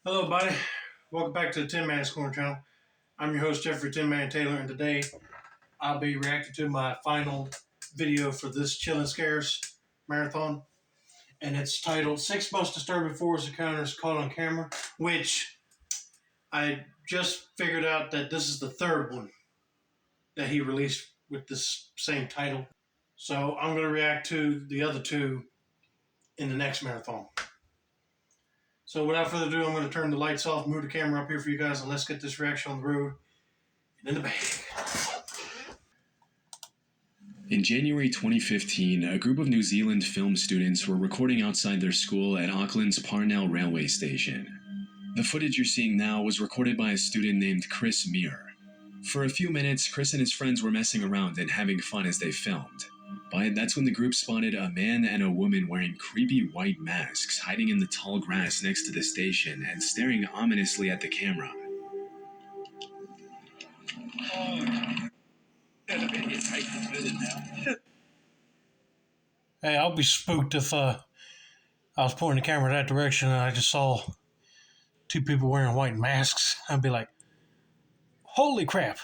Hello, buddy. Welcome back to the Tin Man's Corner channel. I'm your host, Jeffrey Tin Man Taylor, and today I'll be reacting to my final video for this Chill and Scares marathon. And it's titled Six Most Disturbing Forest Encounters Caught on Camera, which I just figured out that this is the third one that he released with this same title. So I'm going to react to the other two in the next marathon. So without further ado, I'm going to turn the lights off, move the camera up here for you guys, and let's get this reaction on the road and in the bag. In January 2015, a group of New Zealand film students were recording outside their school at Auckland's Parnell railway station. The footage you're seeing now was recorded by a student named Chris Muir. For a few minutes, Chris and his friends were messing around and having fun as they filmed. But that's when the group spotted a man and a woman wearing creepy white masks hiding in the tall grass next to the station and staring ominously at the camera. Hey, I'll be spooked if I was pointing the camera that direction and I just saw two people wearing white masks. I'd be like, holy crap.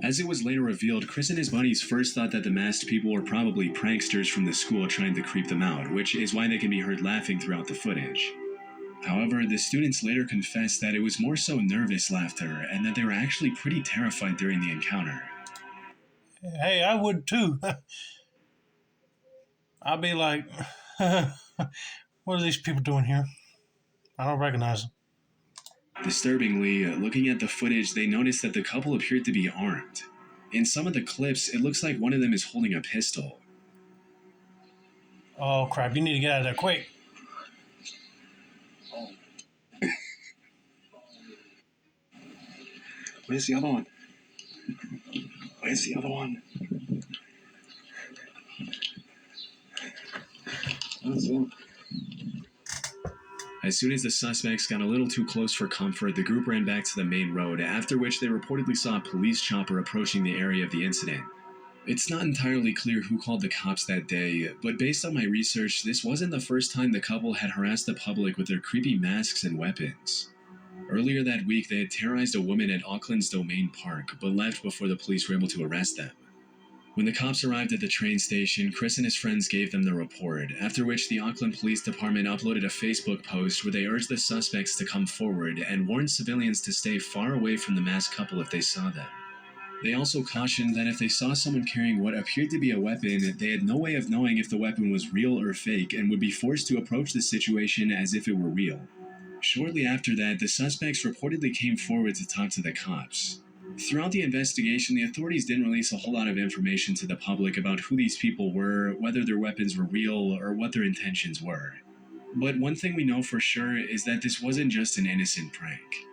As it was later revealed, Chris and his buddies first thought that the masked people were probably pranksters from the school trying to creep them out, which is why they can be heard laughing throughout the footage. However, the students later confessed that it was more so nervous laughter and that they were actually pretty terrified during the encounter. Hey, I would too. I'd be like, what are these people doing here? I don't recognize them. Disturbingly, looking at the footage, they noticed that the couple appeared to be armed. In some of the clips, it looks like one of them is holding a pistol. Oh crap, you need to get out of there quick. Where's the other one? Where's the other one? As soon as the suspects got a little too close for comfort, the group ran back to the main road, after which they reportedly saw a police chopper approaching the area of the incident. It's not entirely clear who called the cops that day, but based on my research, this wasn't the first time the couple had harassed the public with their creepy masks and weapons. Earlier that week, they had terrorized a woman at Auckland's Domain Park, but left before the police were able to arrest them. When the cops arrived at the train station, Chris and his friends gave them the report, after which the Auckland Police Department uploaded a Facebook post where they urged the suspects to come forward and warned civilians to stay far away from the masked couple if they saw them. They also cautioned that if they saw someone carrying what appeared to be a weapon, they had no way of knowing if the weapon was real or fake and would be forced to approach the situation as if it were real. Shortly after that, the suspects reportedly came forward to talk to the cops. Throughout the investigation, the authorities didn't release a whole lot of information to the public about who these people were, whether their weapons were real, or what their intentions were. But one thing we know for sure is that this wasn't just an innocent prank.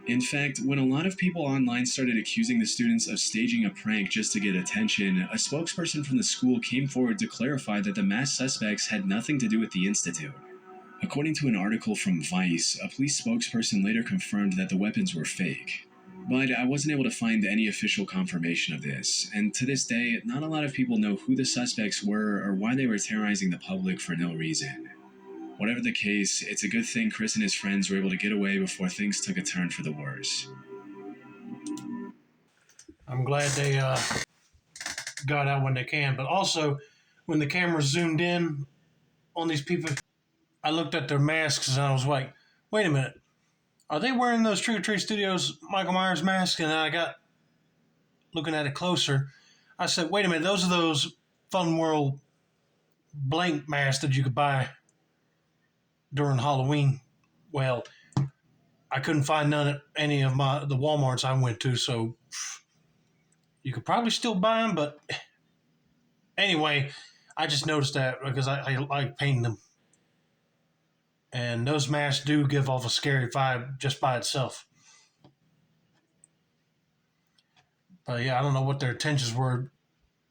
In fact, when a lot of people online started accusing the students of staging a prank just to get attention, a spokesperson from the school came forward to clarify that the masked suspects had nothing to do with the institute. According to an article from Vice, a police spokesperson later confirmed that the weapons were fake. But I wasn't able to find any official confirmation of this, and to this day, not a lot of people know who the suspects were or why they were terrorizing the public for no reason. Whatever the case, it's a good thing Chris and his friends were able to get away before things took a turn for the worse. I'm glad they got out when they can, but also when the camera zoomed in on these people, I looked at their masks and I was like, wait a minute. Are they wearing those Trick or Treat Studios Michael Myers masks? And I got looking at it closer. I said, wait a minute, those are those Fun World blank masks that you could buy during Halloween. Well, I couldn't find none at any of the Walmarts I went to, so you could probably still buy them. But anyway, I just noticed that because I like painting them. And those masks do give off a scary vibe just by itself. But yeah, I don't know what their intentions were.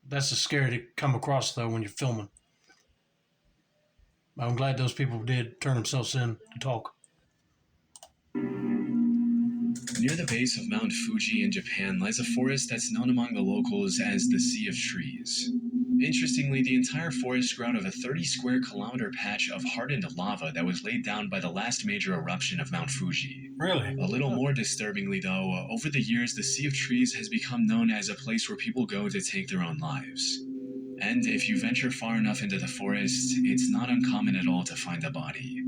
That's just scary to come across, though, when you're filming. I'm glad those people did turn themselves in to talk. Near the base of Mount Fuji in Japan lies a forest that's known among the locals as the Sea of Trees. Interestingly, the entire forest grew out of a 30 square kilometer patch of hardened lava that was laid down by the last major eruption of Mount Fuji. Really? A little more disturbingly, though, over the years, the Sea of Trees has become known as a place where people go to take their own lives. And if you venture far enough into the forest, it's not uncommon at all to find a body.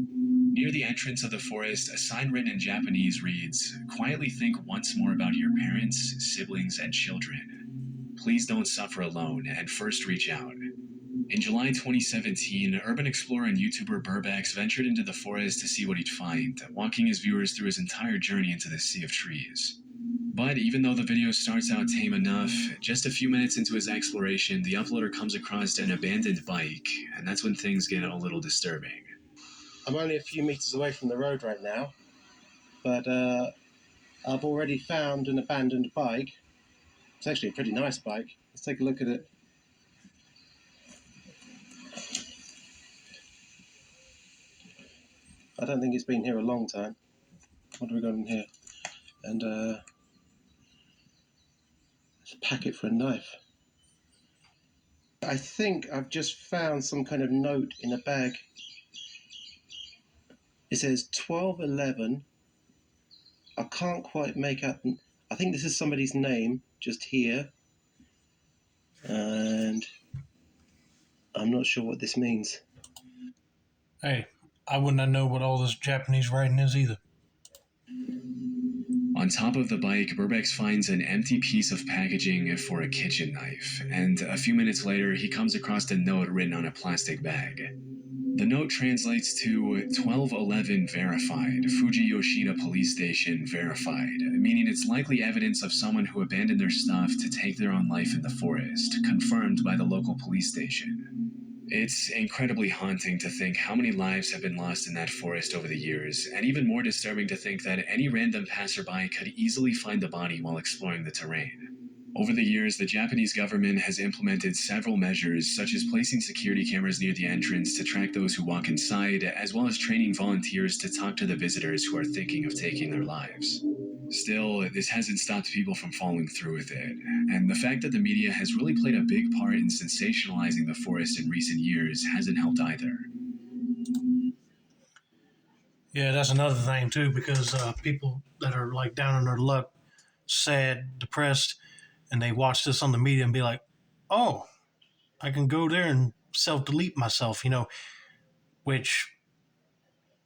Near the entrance of the forest, a sign written in Japanese reads, "Quietly think once more about your parents, siblings, and children. Please don't suffer alone, and first reach out." In July 2017, urban explorer and YouTuber Burbax ventured into the forest to see what he'd find, walking his viewers through his entire journey into the Sea of Trees. But even though the video starts out tame enough, just a few minutes into his exploration, the uploader comes across an abandoned bike, and that's when things get a little disturbing. I'm only a few meters away from the road right now, but I've already found an abandoned bike. It's actually a pretty nice bike. Let's take a look at it. I don't think it's been here a long time. What have we got in here? And there's a packet for a knife. I think I've just found some kind of note in a bag. It says 1211. I can't quite make out. I think this is somebody's name just here. And I'm not sure what this means. Hey, I wouldn't know what all this Japanese writing is either. On top of the bike, Burbax finds an empty piece of packaging for a kitchen knife, and a few minutes later, he comes across a note written on a plastic bag. The note translates to 1211 verified, Fuji Yoshida Police Station verified, meaning it's likely evidence of someone who abandoned their stuff to take their own life in the forest, confirmed by the local police station. It's incredibly haunting to think how many lives have been lost in that forest over the years, and even more disturbing to think that any random passerby could easily find the body while exploring the terrain. Over the years, the Japanese government has implemented several measures, such as placing security cameras near the entrance to track those who walk inside, as well as training volunteers to talk to the visitors who are thinking of taking their lives. Still, this hasn't stopped people from following through with it, and the fact that the media has really played a big part in sensationalizing the forest in recent years hasn't helped either. Yeah, that's another thing too, because people that are like down on their luck, sad, depressed, and they watch this on the media and be like, "Oh, I can go there and self-delete myself," which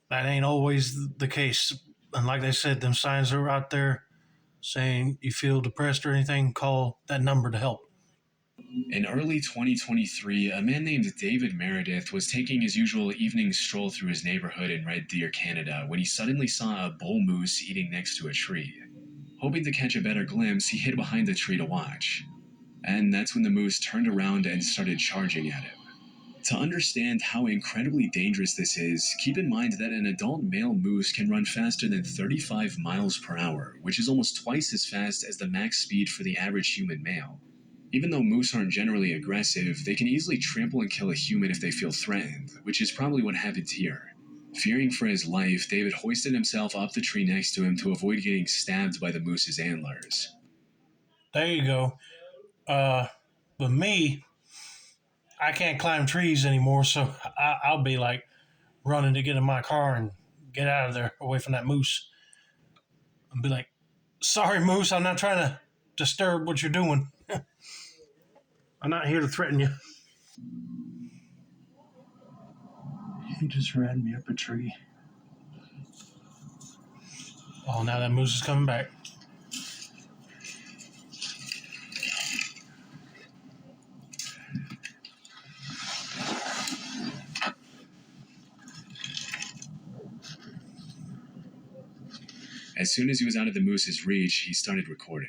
that ain't always the case. And like they said, them signs are out there saying you feel depressed or anything, call that number to help. In early 2023, a man named David Meredith was taking his usual evening stroll through his neighborhood in Red Deer, Canada, when he suddenly saw a bull moose eating next to a tree. Hoping to catch a better glimpse, he hid behind the tree to watch. And that's when the moose turned around and started charging at him. To understand how incredibly dangerous this is, keep in mind that an adult male moose can run faster than 35 miles per hour, which is almost twice as fast as the max speed for the average human male. Even though moose aren't generally aggressive, they can easily trample and kill a human if they feel threatened, which is probably what happened here. Fearing for his life, David hoisted himself up the tree next to him to avoid getting stabbed by the moose's antlers. There you go. But me, I can't climb trees anymore, so I'll be like running to get in my car and get out of there, away from that moose. I'll be like, "Sorry, moose, I'm not trying to disturb what you're doing. I'm not here to threaten you." He just ran me up a tree. Oh, now that moose is coming back. As soon as he was out of the moose's reach, he started recording.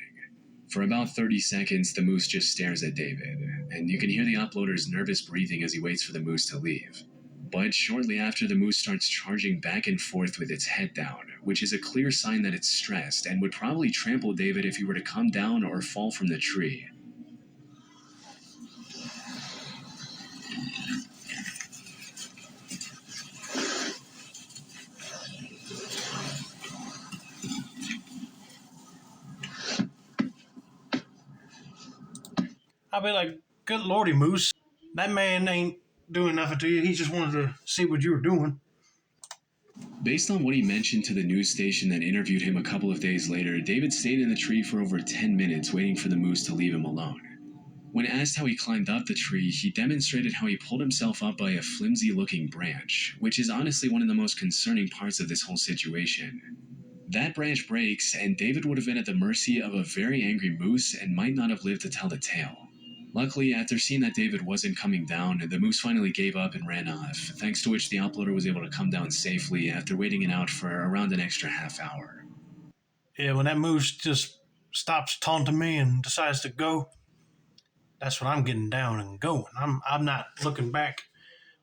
For about 30 seconds, the moose just stares at David, and you can hear the uploader's nervous breathing as he waits for the moose to leave. But shortly after, the moose starts charging back and forth with its head down, which is a clear sign that it's stressed and would probably trample David if he were to come down or fall from the tree. I'll be like, good lordy, Moose. That man ain't doing nothing to you. He just wanted to see what you were doing. Based on what he mentioned to the news station that interviewed him a couple of days later, David stayed in the tree for over 10 minutes waiting for the moose to leave him alone. When asked how he climbed up the tree, he demonstrated how he pulled himself up by a flimsy-looking branch, which is honestly one of the most concerning parts of this whole situation. That branch breaks, and David would have been at the mercy of a very angry moose and might not have lived to tell the tale. Luckily, after seeing that David wasn't coming down, the moose finally gave up and ran off, thanks to which the uploader was able to come down safely after waiting it out for around an extra half hour. Yeah, when that moose just stops taunting me and decides to go, that's when I'm getting down and going. I'm not looking back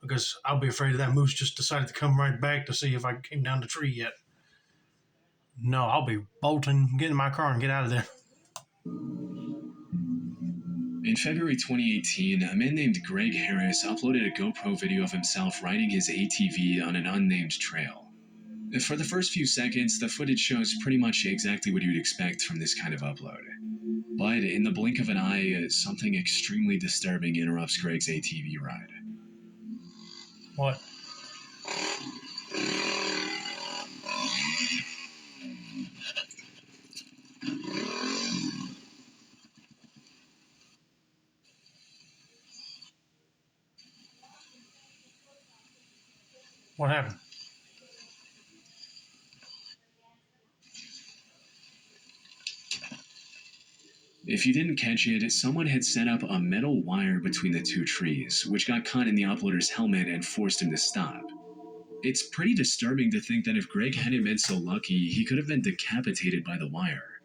because I'll be afraid of that moose just decided to come right back to see if I came down the tree yet. No, I'll be bolting, get in my car and get out of there. In February 2018, a man named Greg Harris uploaded a GoPro video of himself riding his ATV on an unnamed trail. For the first few seconds, the footage shows pretty much exactly what you'd expect from this kind of upload. But in the blink of an eye, something extremely disturbing interrupts Greg's ATV ride. What? What happened? If you didn't catch it, someone had set up a metal wire between the two trees, which got caught in the uploader's helmet and forced him to stop. It's pretty disturbing to think that if Greg hadn't been so lucky, he could have been decapitated by the wire.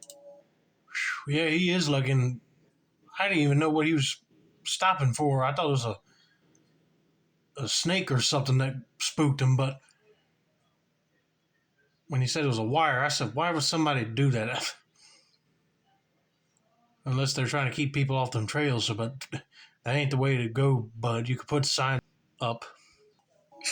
Yeah, he is looking. I didn't even know what he was stopping for. I thought it was a snake or something that spooked him, but when he said it was a wire, I said, why would somebody do that? Unless they're trying to keep people off them trails, but that ain't the way to go, bud. You could put a sign up.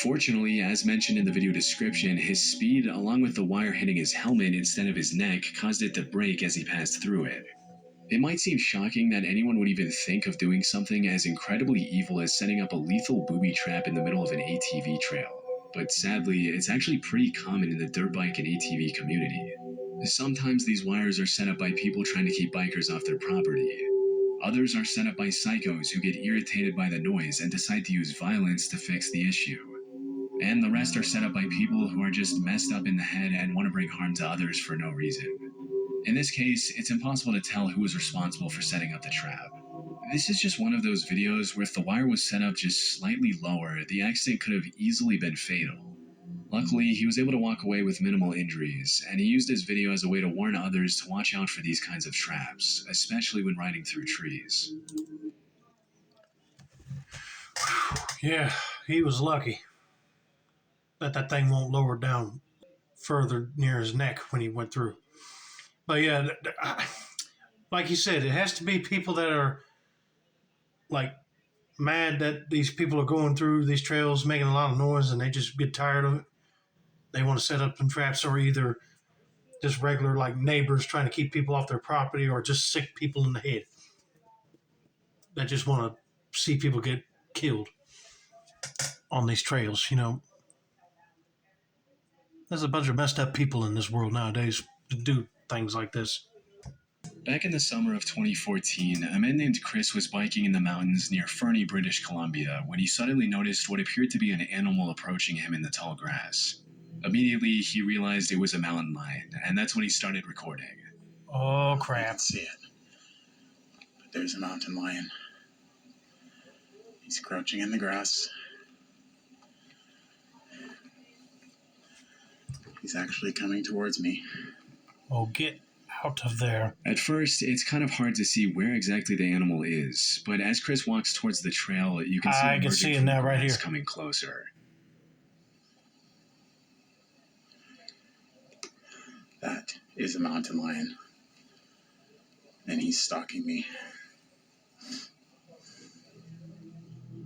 Fortunately, as mentioned in the video description, his speed, along with the wire hitting his helmet instead of his neck, caused it to break as he passed through it. It might seem shocking that anyone would even think of doing something as incredibly evil as setting up a lethal booby trap in the middle of an ATV trail, but sadly, it's actually pretty common in the dirt bike and ATV community. Sometimes these wires are set up by people trying to keep bikers off their property. Others are set up by psychos who get irritated by the noise and decide to use violence to fix the issue. And the rest are set up by people who are just messed up in the head and want to bring harm to others for no reason. In this case, it's impossible to tell who was responsible for setting up the trap. This is just one of those videos where if the wire was set up just slightly lower, the accident could have easily been fatal. Luckily, he was able to walk away with minimal injuries, and he used his video as a way to warn others to watch out for these kinds of traps, especially when riding through trees. Yeah, he was lucky that thing won't lower down further near his neck when he went through. But yeah, like you said, it has to be people that are like mad that these people are going through these trails making a lot of noise and they just get tired of it. They want to set up some traps, or either just regular like neighbors trying to keep people off their property, or just sick people in the head that just want to see people get killed on these trails. You know, there's a bunch of messed up people in this world nowadays to do things like this. Back in the summer of 2014, a man named Chris was biking in the mountains near Fernie, British Columbia, when he suddenly noticed what appeared to be an animal approaching him in the tall grass. Immediately, he realized it was a mountain lion, and that's when he started recording. Oh, I crap. can see it. But there's a mountain lion. He's crouching in the grass. He's actually coming towards me. Oh, get out of there. At first, it's kind of hard to see where exactly the animal is, but as Chris walks towards the trail, you can see I him can emerging see from him the now right grass here. coming closer. That is a mountain lion. And he's stalking me.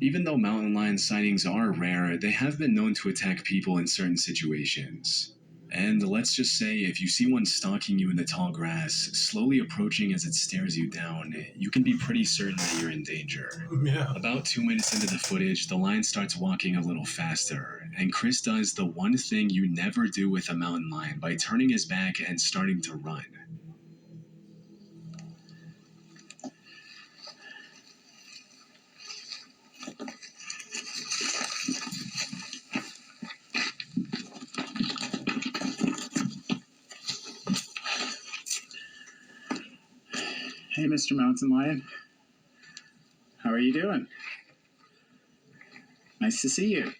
Even though mountain lion sightings are rare, they have been known to attack people in certain situations. And let's just say, if you see one stalking you in the tall grass, slowly approaching as it stares you down, you can be pretty certain that you're in danger. Yeah. About 2 minutes into the footage, the lion starts walking a little faster, and Chris does the one thing you never do with a mountain lion by turning his back and starting to run. Hey, Mr. Mountain Lion. How are you doing? Nice to see you.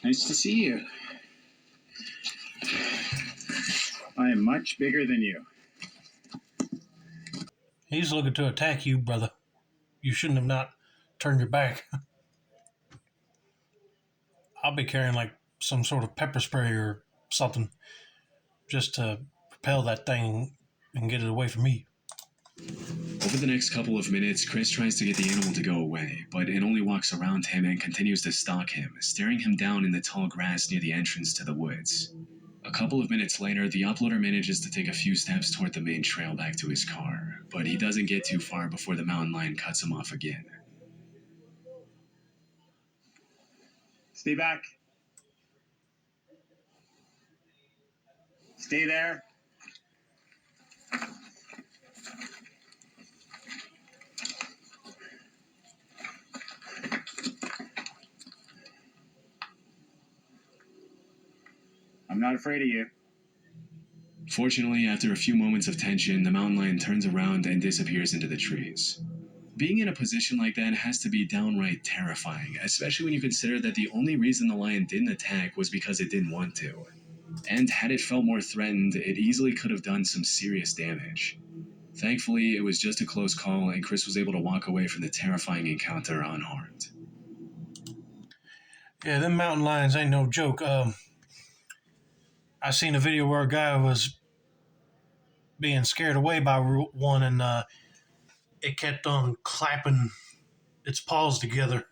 Nice to see you. I am much bigger than you. He's looking to attack you, brother. You shouldn't have not turned your back. I'll be carrying like some sort of pepper spray or something just to repel that thing and get it away from me. Over the next couple of minutes, Chris tries to get the animal to go away, but it only walks around him and continues to stalk him, staring him down in the tall grass near the entrance to the woods. A couple of minutes later, the uploader manages to take a few steps toward the main trail back to his car, but he doesn't get too far before the mountain lion cuts him off again. Stay back. Stay there. I'm not afraid of you. Fortunately, after a few moments of tension, the mountain lion turns around and disappears into the trees. Being in a position like that has to be downright terrifying, especially when you consider that the only reason the lion didn't attack was because it didn't want to. And had it felt more threatened, it easily could have done some serious damage. Thankfully, it was just a close call, and Chris was able to walk away from the terrifying encounter unharmed. Yeah, them mountain lions ain't no joke. I seen a video where a guy was being scared away by one, and it kept on clapping its paws together,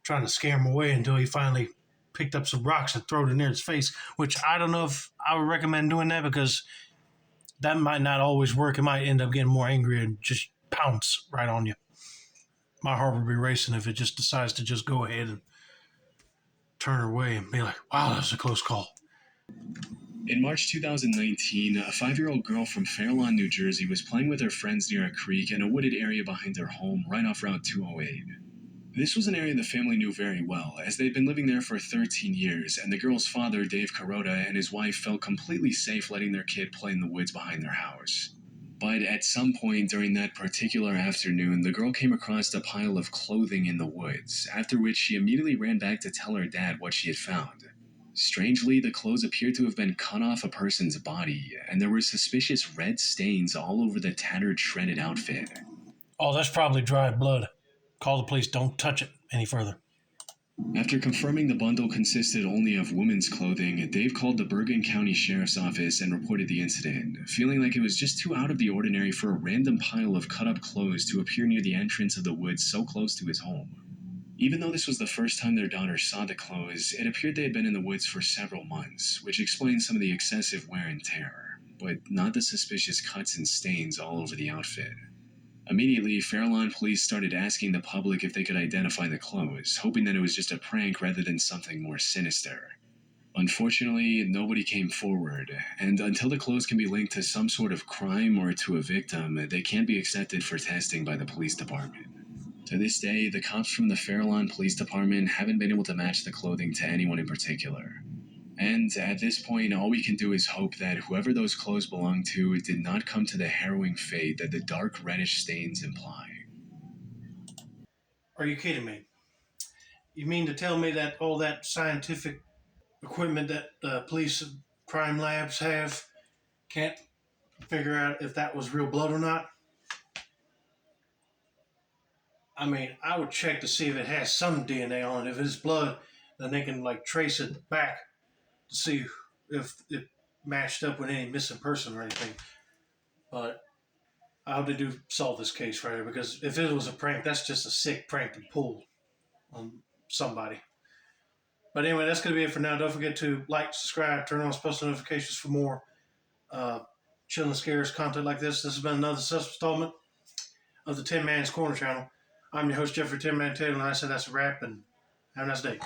trying to scare him away until he finally picked up some rocks and threw it near its face, which I don't know if I would recommend doing that because that might not always work. It might end up getting more angry and just pounce right on you. My heart would be racing if it just decides to just go ahead and turn away and be like, wow, that was a close call. In March 2019, a 5-year-old girl from Fairlawn, New Jersey was playing with her friends near a creek in a wooded area behind their home right off Route 208. This was an area the family knew very well, as they'd been living there for 13 years, and the girl's father, Dave Carota, and his wife felt completely safe letting their kid play in the woods behind their house. But at some point during that particular afternoon, the girl came across a pile of clothing in the woods, after which she immediately ran back to tell her dad what she had found. Strangely, the clothes appeared to have been cut off a person's body, and there were suspicious red stains all over the tattered, shredded outfit. Oh, that's probably dried blood. Call the police. Don't touch it any further. After confirming the bundle consisted only of women's clothing, Dave called the Bergen County Sheriff's Office and reported the incident, feeling like it was just too out of the ordinary for a random pile of cut-up clothes to appear near the entrance of the woods so close to his home. Even though this was the first time their daughter saw the clothes, it appeared they had been in the woods for several months, which explains some of the excessive wear and tear, but not the suspicious cuts and stains all over the outfit. Immediately, Fairlawn police started asking the public if they could identify the clothes, hoping that it was just a prank rather than something more sinister. Unfortunately, nobody came forward, and until the clothes can be linked to some sort of crime or to a victim, they can't be accepted for testing by the police department. To this day, the cops from the Fairlawn Police Department haven't been able to match the clothing to anyone in particular. And at this point, all we can do is hope that whoever those clothes belonged to did not come to the harrowing fate that the dark reddish stains imply. Are you kidding me? You mean to tell me that all that scientific equipment that police and crime labs have can't figure out if that was real blood or not? I mean, I would check to see if it has some DNA on it. If it's blood, then they can like trace it back to see if it matched up with any missing person or anything. But I hope they do solve this case right here, because if it was a prank, that's just a sick prank to pull on somebody. But anyway, that's going to be it for now. Don't forget to like, subscribe, turn on post notifications for more chill and scares content like this. This has been another installment of the Tin Man's Corner channel. I'm your host, Jeffrey Tin Man Taylor, and I said that's a wrap, and have a nice day.